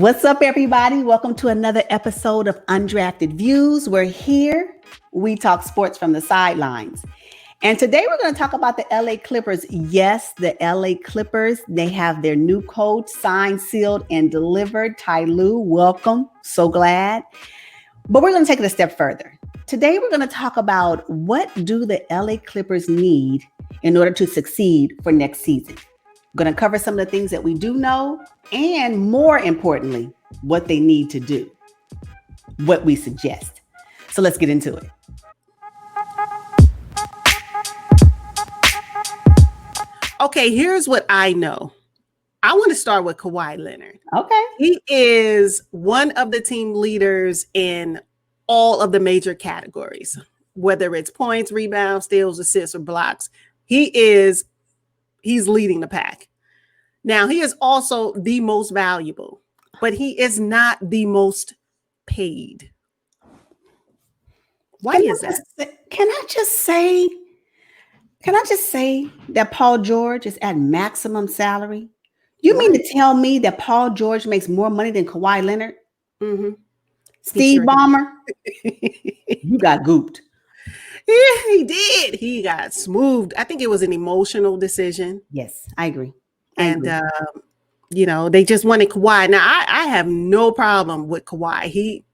What's up, everybody? Welcome to another episode of Undrafted Views. We're here. We talk sports from the sidelines. And today we're going to talk about the LA Clippers. Yes, the LA Clippers. They have their new coach signed, sealed, and delivered. Ty Lue, welcome. So glad. But we're going to take it a step further. Today we're going to talk about what do the LA Clippers need in order to succeed for next season. We're going to cover some of the things that we do know, and more importantly, what they need to do, what we suggest. So let's get into it. Okay, here's what I know. I want to start with Kawhi Leonard. Okay. He is one of the team leaders in all of the major categories, whether it's points, rebounds, steals, assists, or blocks. He's leading the pack. Now, he is also the most valuable, but he is not the most paid. Why is that? Can I just say that Paul George is at maximum salary? You mean to tell me that Paul George makes more money than Kawhi Leonard? Mm-hmm. Steve Ballmer, you got gooped. Yeah, he did. He got smoothed. I think it was an emotional decision. Yes, I agree. And, they just wanted Kawhi. Now, I have no problem with Kawhi. He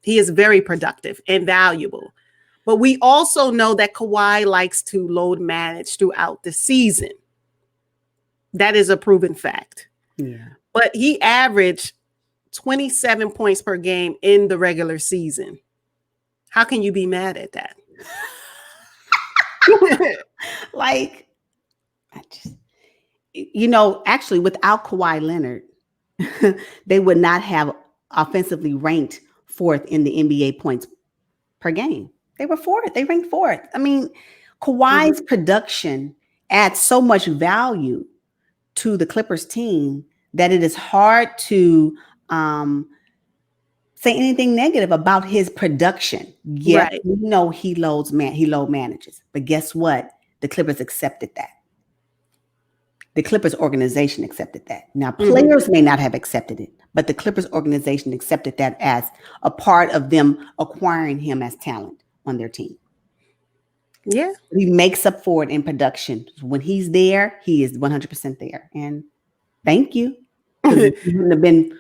is very productive and valuable. But we also know that Kawhi likes to load manage throughout the season. That is a proven fact. Yeah. But he averaged 27 points per game in the regular season. How can you be mad at that? Actually, without Kawhi Leonard, they would not have offensively ranked fourth in the NBA points per game. They were fourth. They ranked fourth. I mean, Kawhi's production adds so much value to the Clippers team that it is hard to say anything negative about his production. Yes, right. We know he load manages, but guess what? The Clippers accepted that. The Clippers organization accepted that. Now, players may not have accepted it, but the Clippers organization accepted that as a part of them acquiring him as talent on their team. Yeah. He makes up for it in production. When he's there, he is 100% there. And thank you. He wouldn't have been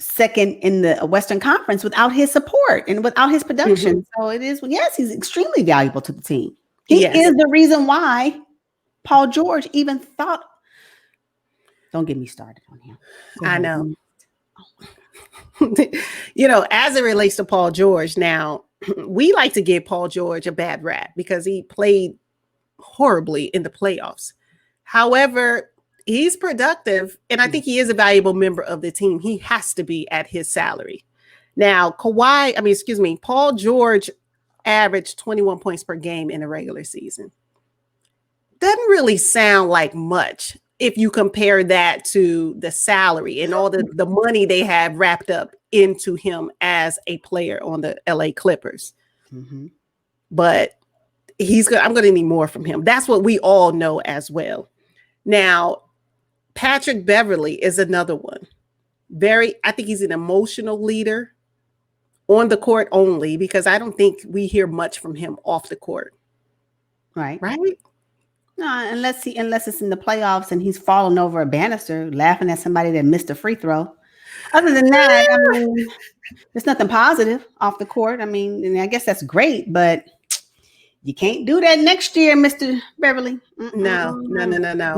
second in the Western Conference without his support and without his production. So he's extremely valuable to the team. He is the reason why Paul George even thought. Don't get me started on him. I know. As it relates to Paul George, now we like to give Paul George a bad rap because he played horribly in the playoffs. However, he's productive, and I think he is a valuable member of the team. He has to be at his salary. Now, Paul George averaged 21 points per game in the regular season. Doesn't really sound like much if you compare that to the salary and all the money they have wrapped up into him as a player on the LA Clippers. Mm-hmm. But I'm going to need more from him. That's what we all know as well. Now, Patrick Beverley is another one. I think he's an emotional leader on the court only, because I don't think we hear much from him off the court. Right. No, unless it's in the playoffs and he's falling over a banister, laughing at somebody that missed a free throw. Other than that, there's nothing positive off the court. And I guess that's great, but you can't do that next year, Mr. Beverley. No.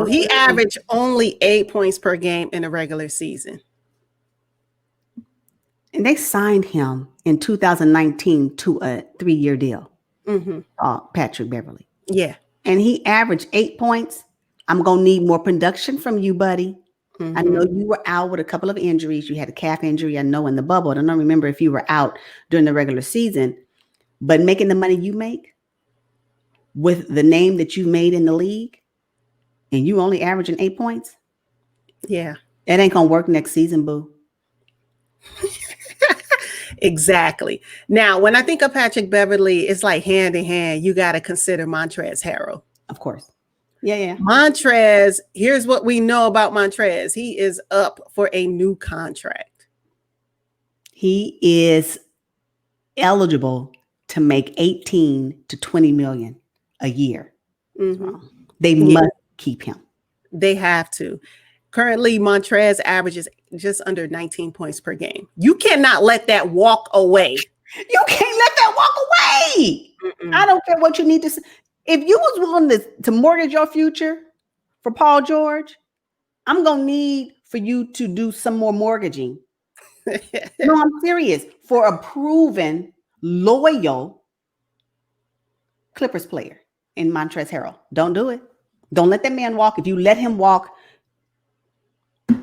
He averaged only 8 points per game in the regular season. And they signed him in 2019 to a 3-year deal. Patrick Beverley. Yeah. And he averaged 8 points. I'm going to need more production from you, buddy. I know you were out with a couple of injuries. You had a calf injury, I know, in the bubble. I don't remember if you were out during the regular season. But making the money you make with the name that you made in the league, and you only averaging 8 points. Yeah. It ain't going to work next season, boo. Exactly. Now, when I think of Patrick Beverley, it's like hand in hand. You got to consider Montrezl Harrell. Of course. Yeah. Montrezl, here's what we know about Montrezl. He is up for a new contract. He is eligible to make 18 to 20 million a year. Mm-hmm. They must keep him. They have to. Currently, Montrezl averages just under 19 points per game. You cannot let that walk away. You can't let that walk away. Mm-mm. I don't care what you need to say. If you was willing to mortgage your future for Paul George, I'm going to need for you to do some more mortgaging. No, I'm serious. For a proven, loyal Clippers player in Montrezl Harrell. Don't do it. Don't let that man walk. If you let him walk,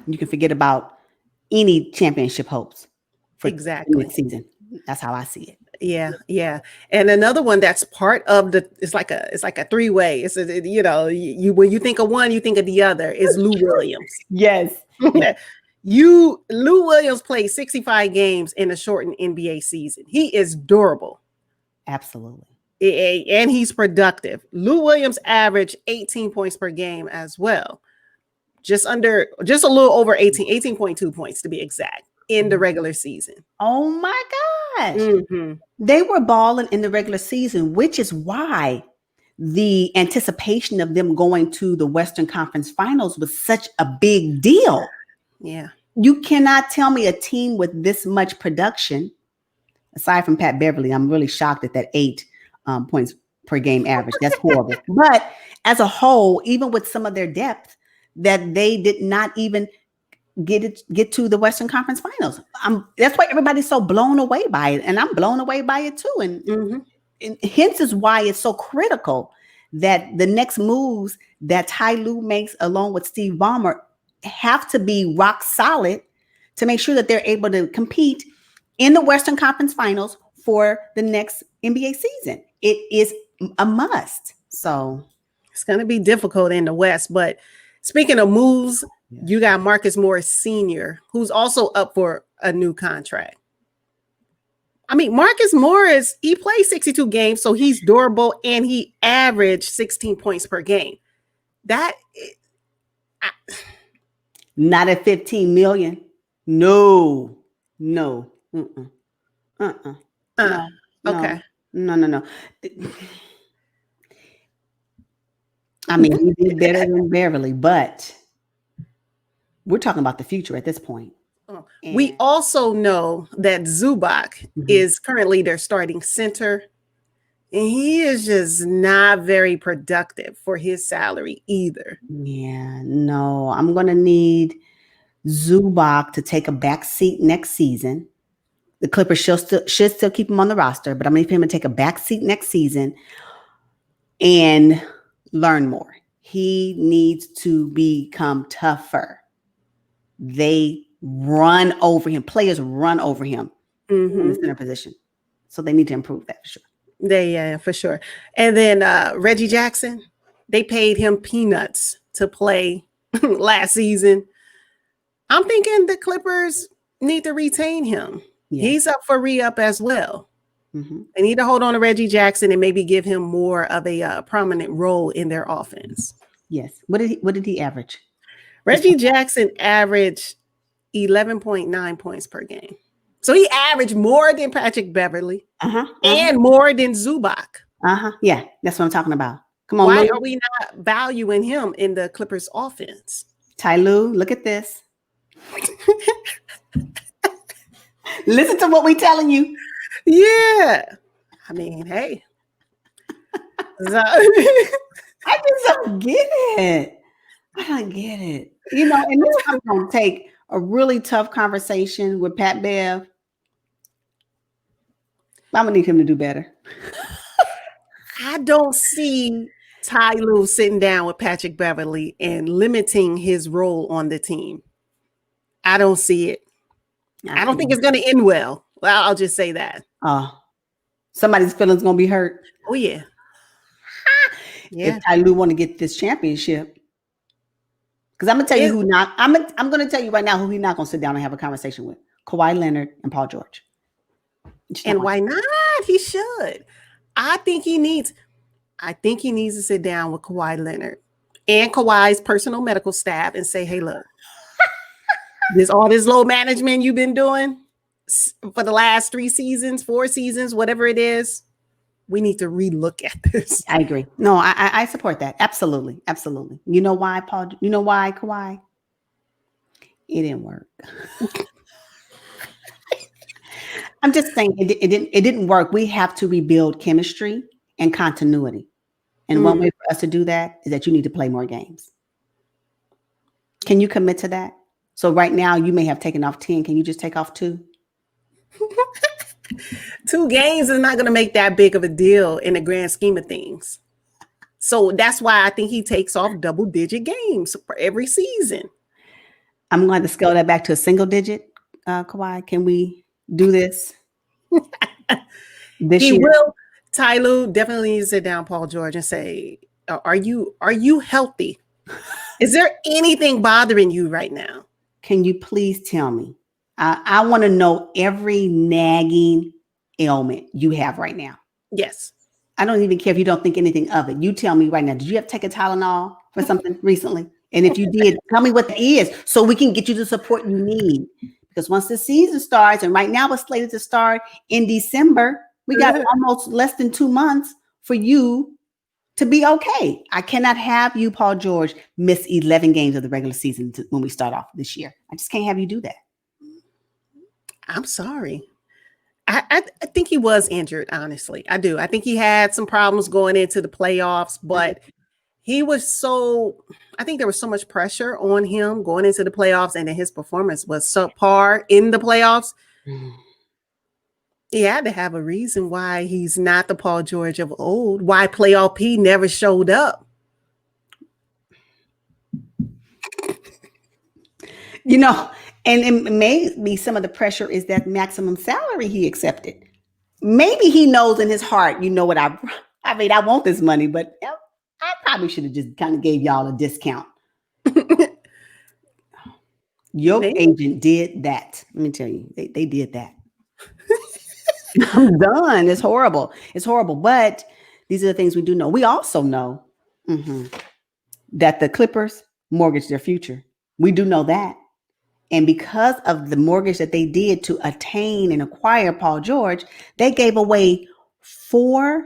you can forget about any championship hopes for exactly next season. That's how I see it. Yeah. And another one that's part of it's like a three-way. It's you when you think of one, you think of the other. Is Lou Williams. Yes. Lou Williams played 65 games in a shortened NBA season. He is durable. Absolutely. And he's productive. Lou Williams averaged 18 points per game as well. Just a little over 18.2 points to be exact in the regular season. Oh my gosh. Mm-hmm. They were balling in the regular season, which is why the anticipation of them going to the Western Conference Finals was such a big deal. Yeah. You cannot tell me a team with this much production, aside from Pat Beverly, I'm really shocked at that 8 points per game average. That's horrible. But as a whole, even with some of their depth, that they did not even get to the Western Conference Finals. That's why everybody's so blown away by it. And I'm blown away by it too. And hence is why it's so critical that the next moves that Ty Lue makes along with Steve Ballmer have to be rock solid to make sure that they're able to compete in the Western Conference Finals for the next NBA season. It is a must. So it's going to be difficult in the West. But speaking of moves, you got Marcus Morris Sr., who's also up for a new contract. I mean, Marcus Morris, he played 62 games, so he's durable, and he averaged 16 points per game. Not at 15 million. No. Okay. No. I mean, he did better than Beverly, but we're talking about the future at this point. We also know that Zubac is currently their starting center, and he is just not very productive for his salary either. Yeah, no, I'm going to need Zubac to take a back seat next season. The Clippers should still keep him on the roster, but I'm going to need him to take a back seat next season and learn more. He needs to become tougher. They run over him. Players run over him in the center position. So they need to improve that for sure. Yeah, for sure. And then Reggie Jackson, they paid him peanuts to play last season. I'm thinking the Clippers need to retain him. Yeah. He's up for re-up as well. They need to hold on to Reggie Jackson and maybe give him more of a prominent role in their offense. Yes. What did he average? Reggie Jackson averaged 11.9 points per game. So he averaged more than Patrick Beverly and more than Zubac. Yeah, that's what I'm talking about. Come on. Why are we not valuing him in the Clippers offense? Ty Lue, look at this. Listen to what we're telling you. Yeah. I mean, hey. I just don't get it. I don't get it. You know, and this is going to take a really tough conversation with Pat Bev. I'm going to need him to do better. I don't see Ty Lue sitting down with Patrick Beverly and limiting his role on the team. I don't see it. I don't think it's going to end well. Well, I'll just say that. Somebody's feelings going to be hurt. Oh, yeah. If Ty Lue want to get this championship. Because I'm going to tell you who not. I'm going to tell you right now who he's not going to sit down and have a conversation with. Kawhi Leonard and Paul George. And why not? He should. I think he needs to sit down with Kawhi Leonard and Kawhi's personal medical staff and say, hey, look, all this low management you've been doing, for the last 3 seasons, 4 seasons, whatever it is, we need to relook at this. I agree. No, I support that. Absolutely. Absolutely. You know why, Paul? You know why, Kawhi? It didn't work. I'm just saying it didn't work. We have to rebuild chemistry and continuity. And one way for us to do that is that you need to play more games. Can you commit to that? So right now you may have taken off 10. Can you just take off 2? 2 games is not going to make that big of a deal in the grand scheme of things. So that's why I think he takes off double-digit games for every season. I'm going to scale that back to a single digit, Kawhi. Can we do this? He will. Ty Lue definitely needs to sit down Paul George and say, are you healthy? Is there anything bothering you right now? Can you please tell me? I want to know every nagging ailment you have right now. Yes. I don't even care if you don't think anything of it. You tell me right now. Did you have to take a Tylenol for something recently? And if you did, tell me what that is so we can get you the support you need. Because once the season starts, and right now it's slated to start in December, we got almost less than 2 months for you to be okay. I cannot have you, Paul George, miss 11 games of the regular season when we start off this year. I just can't have you do that. I'm sorry. I think he was injured, honestly. I do. I think he had some problems going into the playoffs, but I think there was so much pressure on him going into the playoffs, and then his performance was subpar in the playoffs. He had to have a reason why he's not the Paul George of old, why playoff P never showed up. You know, and it may be some of the pressure is that maximum salary he accepted. Maybe he knows in his heart, you know what, I want this money, but I probably should have just kind of gave y'all a discount. Your agent did that. Let me tell you, they did that. I'm done. It's horrible. It's horrible. But these are the things we do know. We also know that the Clippers mortgaged their future. We do know that. And because of the mortgage that they did to attain and acquire Paul George, they gave away 4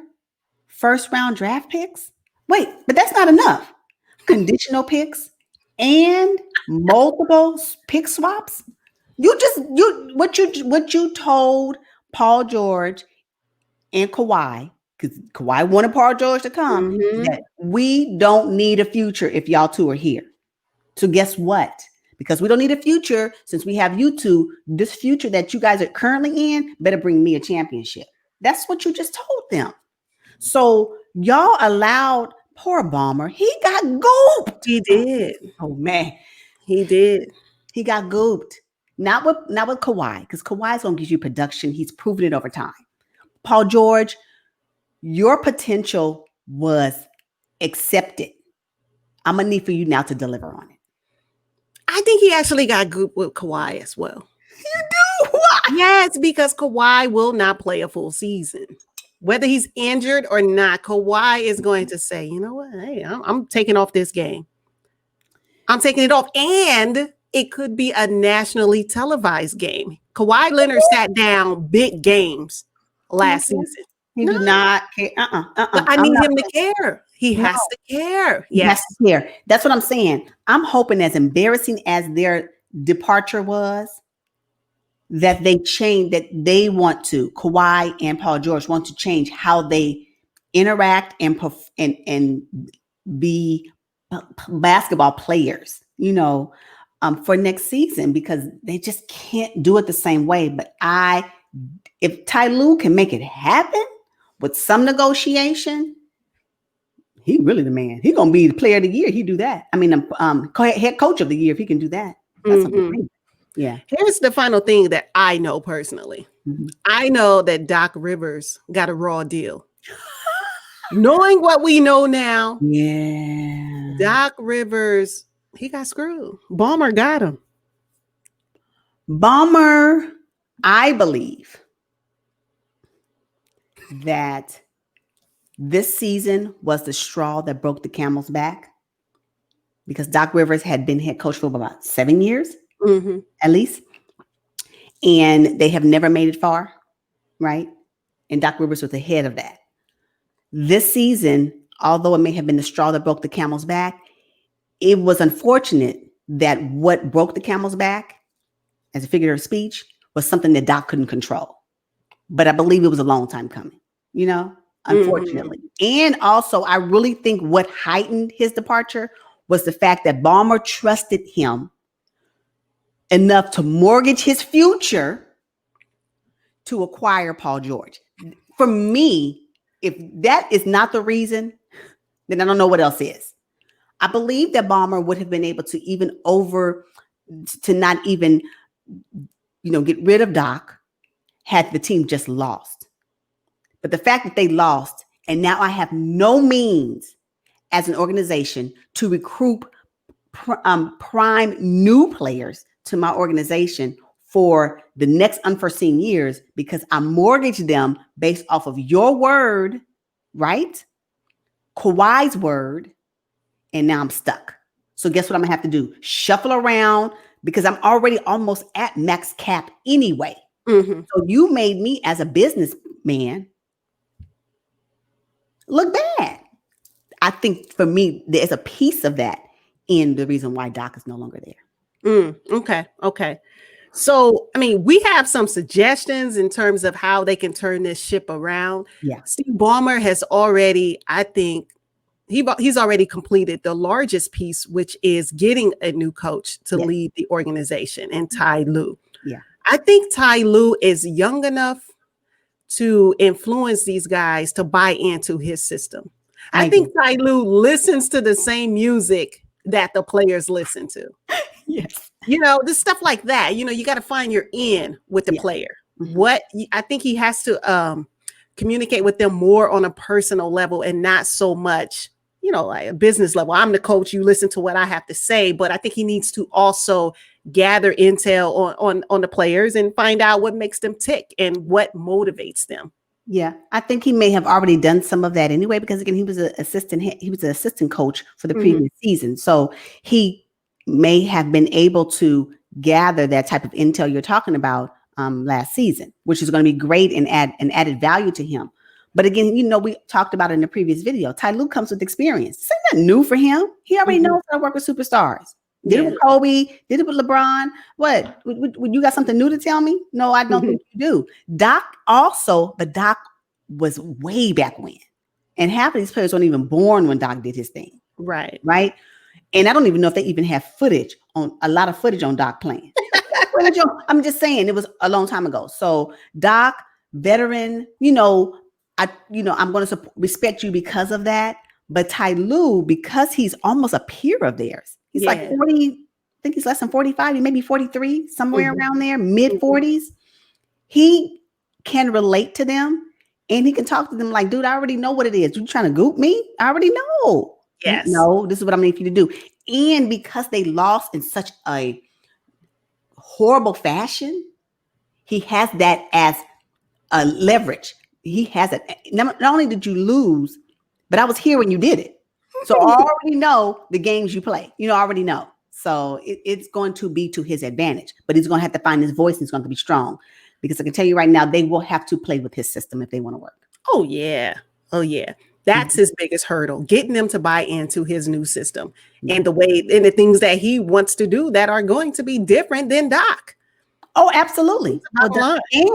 first-round draft picks. Wait, but that's not enough. Conditional picks and multiple pick swaps. What you told Paul George and Kawhi, because Kawhi wanted Paul George to come, that we don't need a future if y'all two are here. So guess what? Because we don't need a future, since we have you two, this future that you guys are currently in better bring me a championship. That's what you just told them. So y'all allowed poor Ballmer. He got gooped. He did. Oh man, he did. He got gooped. Not with Kawhi, because Kawhi's gonna give you production. He's proven it over time. Paul George, your potential was accepted. I'm gonna need for you now to deliver on it. I think he actually got gooped with Kawhi as well. You do? Why? Yes, because Kawhi will not play a full season. Whether he's injured or not, Kawhi is going to say, you know what? Hey, I'm taking off this game. I'm taking it off. And it could be a nationally televised game. Kawhi Leonard sat down big games last season. He do not care. But I need him to care. He has to care. Yes. He has to care. That's what I'm saying. I'm hoping, as embarrassing as their departure was, that they change, that they want to, Kawhi and Paul George want to change how they interact and be basketball players, for next season, because they just can't do it the same way. But if Ty Lue can make it happen with some negotiation, he really the man. He's gonna be the player of the year. He do that. I mean, head coach of the year if he can do that. That's amazing. Yeah. Here's the final thing that I know personally. I know that Doc Rivers got a raw deal. Knowing what we know now, Doc Rivers, he got screwed. Ballmer got him. Ballmer, I believe that this season was the straw that broke the camel's back, because Doc Rivers had been head coach for about 7 years, at least. and they have never made it far, right? And Doc Rivers was ahead of that. This season, although it may have been the straw that broke the camel's back, it was unfortunate that what broke the camel's back, as a figure of speech, was something that Doc couldn't control. But I believe it was a long time coming, unfortunately. And also, I really think what heightened his departure was the fact that Ballmer trusted him enough to mortgage his future to acquire Paul George. For me, if that is not the reason, then I don't know what else is. I believe that Ballmer would have been able to not even get rid of Doc had the team just lost. But the fact that they lost, and now I have no means as an organization to recruit prime new players to my organization for the next unforeseen years, because I mortgaged them based off of your word, right? Kawhi's word, and now I'm stuck. So guess what I'm gonna have to do? Shuffle around, because I'm already almost at max cap anyway. So you made me, as a businessman, look bad. I think for me, there's a piece of that in the reason why Doc is no longer there. Okay. So, I mean, we have some suggestions in terms of how they can turn this ship around. Yeah. Steve Ballmer has already, I think, he's already completed the largest piece, which is getting a new coach to lead the organization, and Ty Lue. Yeah. I think Ty Lue is young enough to influence these guys to buy into his system. I think Ty Lue listens to the same music that the players listen to. Yes. This stuff like that. You got to find your in with the player. What I think he has to communicate with them more on a personal level, and not so much, like a business level. I'm the coach, you listen to what I have to say. But I think he needs to also gather intel on the players and find out what makes them tick and what motivates them. Yeah, I think he may have already done some of that anyway, because again, he was an assistant coach for the previous season. So he may have been able to gather that type of intel you're talking about last season, which is going to be great and added value to him. But again, we talked about it in the previous video. Ty Lue comes with experience. This ain't nothing new for him. He already knows how to work with superstars. Did it with Kobe, did it with LeBron. What? You got something new to tell me? No, I don't think you do. Doc was way back when. And half of these players weren't even born when Doc did his thing. Right. Right. And I don't even know if they even have a lot of footage on Doc playing. I'm just saying, it was a long time ago. So Doc, veteran, I'm going to respect you because of that. But Ty Lue, because he's almost a peer of theirs, he's like 40, I think he's less than 45, he may be 43, somewhere around there, mid 40s. He can relate to them, and he can talk to them like, dude, I already know what it is. You trying to goop me? I already know. Yes. No, this is what I'm going to need you to do. And because they lost in such a horrible fashion, he has that as a leverage. He has it. Not only did you lose, but I was here when you did it. So I already know the games you play. I already know. So it's going to be to his advantage. But he's going to have to find his voice, and he's going to be strong. Because I can tell you right now, they will have to play with his system if they want to work. Oh, yeah. That's his biggest hurdle, getting them to buy into his new system and the things that he wants to do that are going to be different than Doc. Oh, absolutely.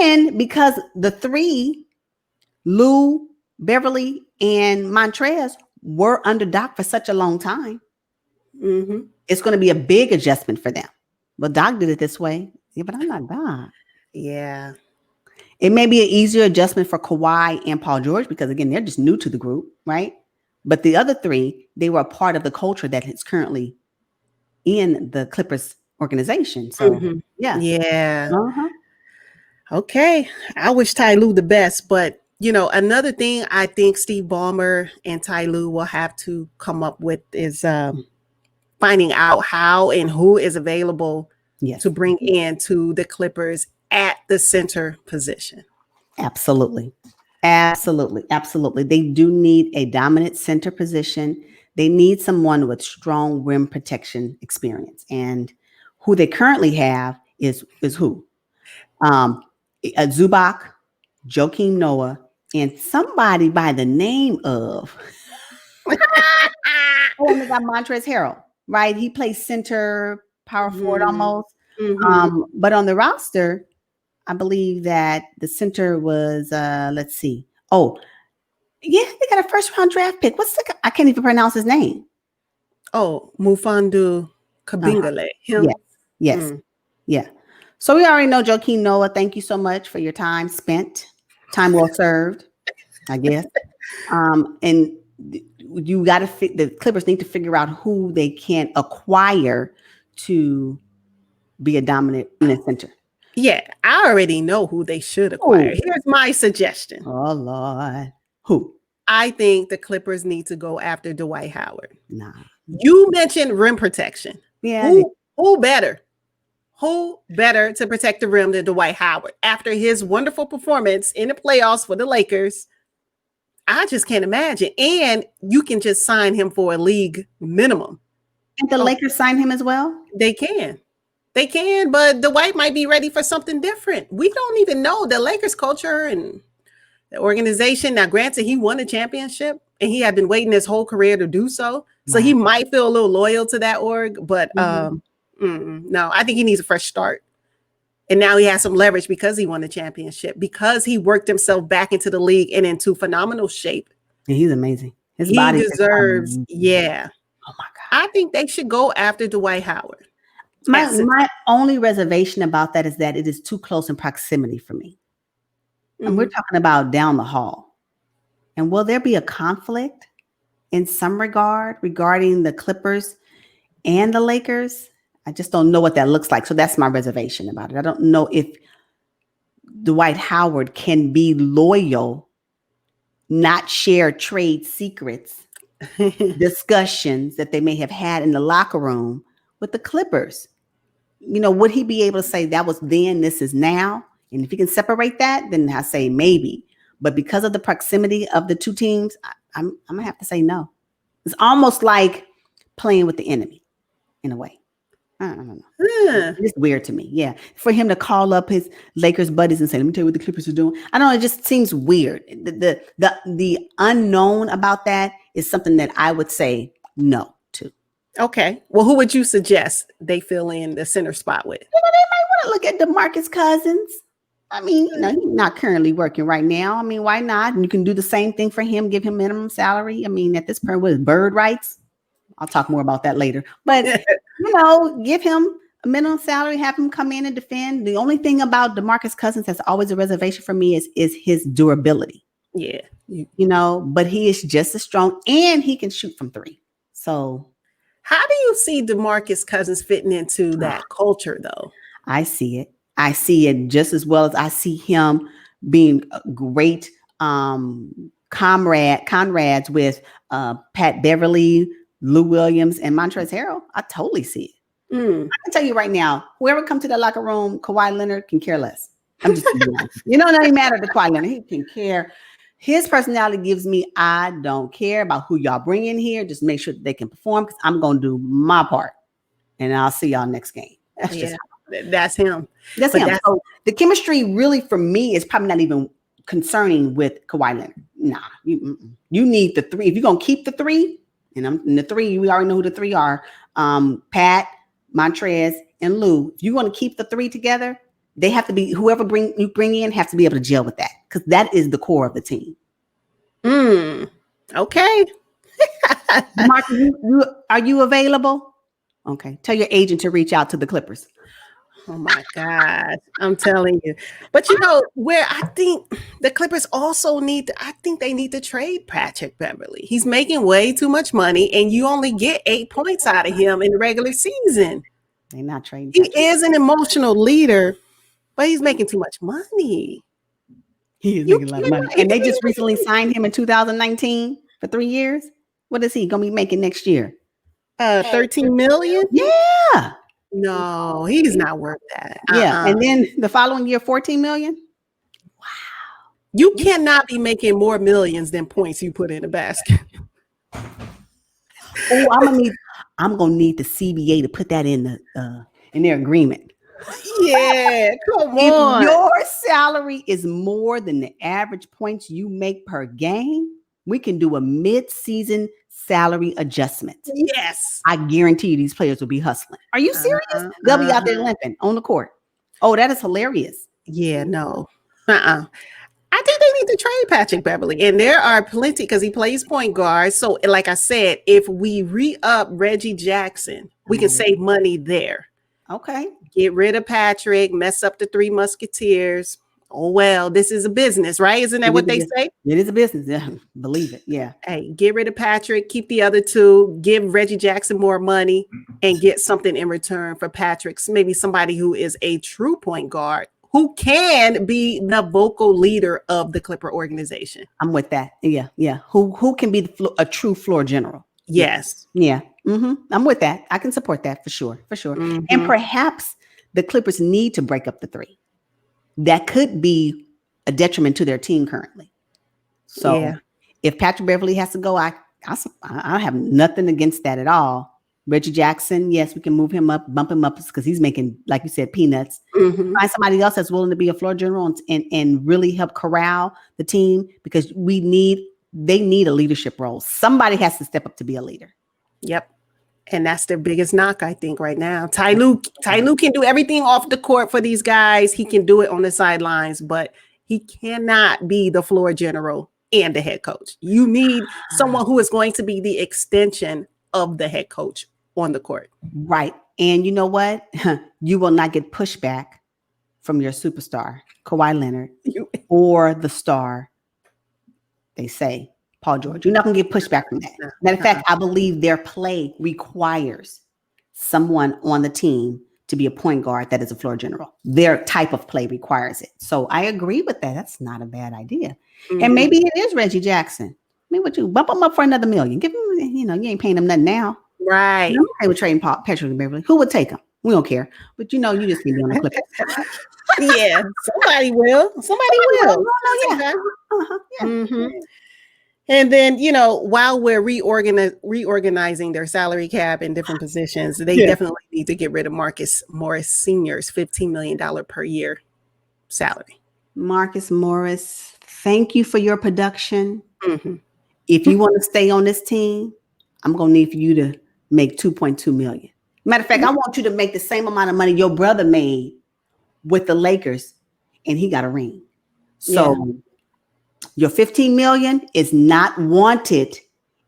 And because the three, Lue, Beverly, and Montrezl, were under Doc for such a long time, it's going to be a big adjustment for them. But Doc did it this way. Yeah, but I'm not Doc. Yeah. It may be an easier adjustment for Kawhi and Paul George, because again, they're just new to the group, right? But the other three, they were a part of the culture that is currently in the Clippers organization. So yeah. Okay. I wish Ty Lue the best, but another thing I think Steve Ballmer and Ty Lue will have to come up with is finding out how and who is available to bring into the Clippers at the center position. Absolutely. They do need a dominant center position. They need someone with strong rim protection experience. And who they currently have is who? Zubac, Joakim Noah, and somebody by the name of and they got Montrezl Harrell, right? He plays center, power forward almost. But on the roster, I believe that the center was let's see. Oh, yeah, they got a first round draft pick. I can't even pronounce his name. Oh, Mufandu Kabingale. Yes. Yeah. So we already know Joakim Noah. Thank you so much for your time spent. Time well served, I guess. And you got to the Clippers need to figure out who they can acquire to be a dominant center. Yeah, I already know who they should acquire. Here's my suggestion. Oh, Lord. Who? I think the Clippers need to go after Dwight Howard. Nah. You mentioned rim protection. Yeah. Who better? Who better to protect the rim than Dwight Howard? After his wonderful performance in the playoffs for the Lakers, I just can't imagine. And you can just sign him for a league minimum. And the Lakers sign him as well? They can. They can, but Dwight might be ready for something different. We don't even know the Lakers culture and the organization. Now, granted, he won a championship and he had been waiting his whole career to do so. So he might feel a little loyal to that org, but no, I think he needs a fresh start. And now he has some leverage because he won the championship, because he worked himself back into the league and into phenomenal shape. Yeah, he's amazing. His body deserves, yeah. Oh my God. I think they should go after Dwight Howard. My only reservation about that is that it is too close in proximity for me. And we're talking about down the hall. And will there be a conflict in some regard regarding the Clippers and the Lakers? I just don't know what that looks like. So that's my reservation about it. I don't know if Dwight Howard can be loyal, not share trade secrets, discussions that they may have had in the locker room with the Clippers. You know, would he be able to say that was then, this is now? And if he can separate that, then I say maybe. But because of the proximity of the two teams, I'm going to have to say no. It's almost like playing with the enemy in a way. I don't know. It's weird to me. Yeah. For him to call up his Lakers buddies and say, let me tell you what the Clippers are doing. I don't know. It just seems weird. The unknown about that is something that I would say no to. Okay. Well, who would you suggest they fill in the center spot with? You know, they might want to look at DeMarcus Cousins. I mean, you know, he's not currently working right now. I mean, why not? And you can do the same thing for him, give him minimum salary. I mean, at this point, with bird rights, I'll talk more about that later. But, you know, give him a minimum salary, have him come in and defend. The only thing about DeMarcus Cousins that's always a reservation for me is his durability. Yeah. You know, but he is just as strong and he can shoot from three. So how do you see DeMarcus Cousins fitting into that culture, though? I see it. I see it just as well as I see him being a great comrades with Pat Beverly, Lou Williams, and Montrezl Harrell. I totally see it. I can tell you right now, whoever comes to the locker room, Kawhi Leonard can care less. I'm just you know, it doesn't matter to Kawhi Leonard. He can care. His personality gives me, I don't care about who y'all bring in here. Just make sure that they can perform because I'm going to do my part. And I'll see y'all next game. That's just that's him. That's him. So the chemistry really for me is probably not even concerning with Kawhi Leonard. Nah, you need the three. If you're going to keep the three, and the three, we already know who the three are. Pat, Montrez, and Lou. If you want to keep the three together, they have to be, whoever you bring in have to be able to gel with that because that is the core of the team. Okay. Mark, are you available? Okay. Tell your agent to reach out to the Clippers. Oh my God. I'm telling you. But you know, where I think the Clippers also I think they need to trade Patrick Beverly. He's making way too much money and you only get 8 points out of him in the regular season. They're not trading. He is an emotional leader, but he's making too much money. He is making a lot of money. And they just recently signed him in 2019 for 3 years. What is he going to be making next year? 13 million? Yeah. No, he's not worth that. Yeah. And then the following year, 14 million. Wow. You cannot be making more millions than points you put in a basket. Oh, I'm gonna need the CBA to put that in their agreement. Yeah, come If on. your salary is more than the average points you make per game, we can do a mid-season salary adjustment. Yes. I guarantee you these players will be hustling. Are you serious? They'll be out there limping on the court. Oh, that is hilarious. Yeah, no. I think they need to trade Patrick Beverly. And there are plenty because he plays point guard. So, like I said, if we re-up Reggie Jackson, we can save money there. Okay. Get rid of Patrick, mess up the Three Musketeers. Oh, well, this is a business, right? Isn't that what they say? It is a business. Yeah, believe it. Yeah. Hey, get rid of Patrick, keep the other two, give Reggie Jackson more money, and get something in return for Patrick's. Maybe somebody who is a true point guard who can be the vocal leader of the Clipper organization. I'm with that. Yeah. Yeah. Who can be a true floor general? Yes. Yeah. I'm with that. I can support that for sure. For sure. And perhaps the Clippers need to break up the three. That could be a detriment to their team currently. So if Patrick Beverly has to go, I have nothing against that at all. Reggie Jackson, yes, we can move him up, bump him up because he's making, like you said, peanuts. Find somebody else that's willing to be a floor general and really help corral the team because they need a leadership role. Somebody has to step up to be a leader. Yep. And that's their biggest knock, I think, right now. Ty Lue can do everything off the court for these guys. He can do it on the sidelines, but he cannot be the floor general and the head coach. You need someone who is going to be the extension of the head coach on the court. Right. And you know what? You will not get pushback from your superstar, Kawhi Leonard, or the star, they say, Paul George. You're not going to get pushback from that. Matter of fact, I believe their play requires someone on the team to be a point guard that is a floor general. Their type of play requires it. So I agree with that. That's not a bad idea. And maybe it is Reggie Jackson. I mean, what you bump him up for another $1 million? Give him, you ain't paying him nothing now. Right. I'm okay with trading Patrick Beverly. Who would take him? We don't care. But you just need to be on the Clippers. Yeah, somebody will. Somebody will. Yeah. And then, while we're reorganizing their salary cap in different positions, they definitely need to get rid of Marcus Morris Sr.'s $15 million per year salary. Marcus Morris, thank you for your production. If you want to stay on this team, I'm going to need for you to make $2.2 million. Matter of fact, I want you to make the same amount of money your brother made with the Lakers, and he got a ring. So your $15 million is not wanted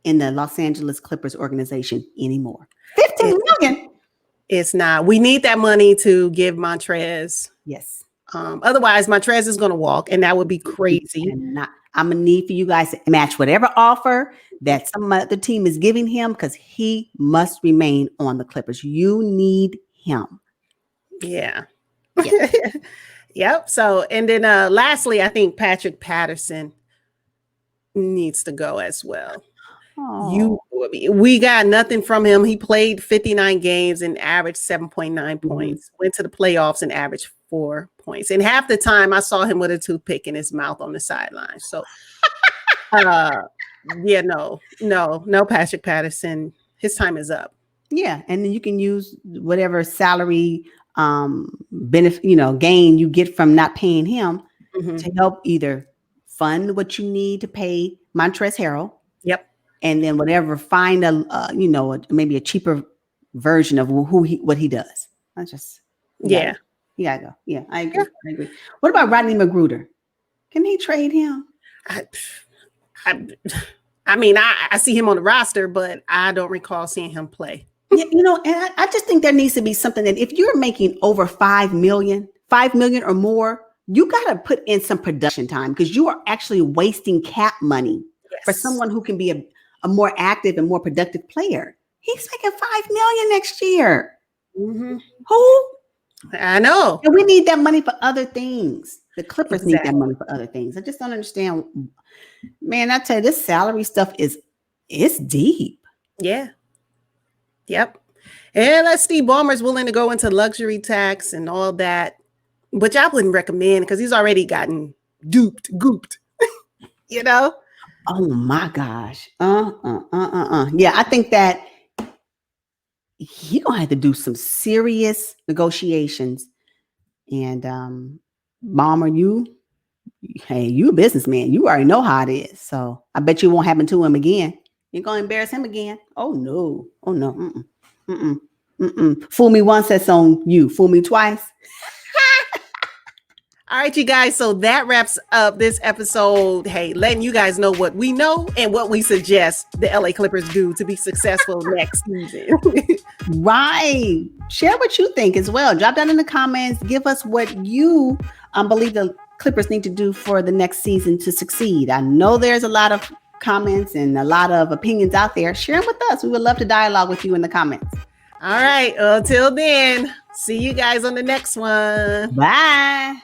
in the Los Angeles Clippers organization anymore. $15 million. It's not. We need that money to give Montrezl. Yes. Otherwise, Montrezl is going to walk, and that would be crazy. I'm going to need for you guys to match whatever offer that some other team is giving him because he must remain on the Clippers. You need him. Yeah. Yep. So, and then lastly, I think Patrick Patterson needs to go as well. We got nothing from him. He played 59 games and averaged 7.9 points. Went to the playoffs and averaged 4 points. And half the time I saw him with a toothpick in his mouth on the sideline. So, no, Patrick Patterson. His time is up. Yeah, and then you can use whatever salary benefit, gain you get from not paying him to help either fund what you need to pay Montrezl Harrell. Yep. And then whatever, find maybe a cheaper version of what he does. I just you gotta go. Yeah, I agree. What about Rodney Magruder? Can he trade him? I mean, I see him on the roster, but I don't recall seeing him play. Yeah, and I just think there needs to be something that if you're making over $5 million or more, you got to put in some production time because you are actually wasting cap money for someone who can be a more active and more productive player. He's making $5 million next year. Who? I know. And we need that money for other things. The Clippers need that money for other things. I just don't understand. Man, I tell you, this salary stuff it's deep. Yeah. Yep. And Steve Ballmer is willing to go into luxury tax and all that, which I wouldn't recommend because he's already gotten gooped. Oh my gosh. Yeah, I think that he's gonna have to do some serious negotiations And Ballmer, you a businessman. You already know how it is. So I bet you it won't happen to him again. You're gonna embarrass him again. Oh no. Oh no. Mm-mm. Mm-mm. Mm-mm. Fool me once, that's on you. Fool me twice. All right, you guys. So that wraps up this episode. Hey, letting you guys know what we know and what we suggest the LA Clippers do to be successful next season. Right. Share what you think as well. Drop down in the comments. Give us what you believe the Clippers need to do for the next season to succeed. I know there's a lot of comments and a lot of opinions out there. Share them with us. We would love to dialogue with you in the comments. All right. Until then, see you guys on the next one. Bye.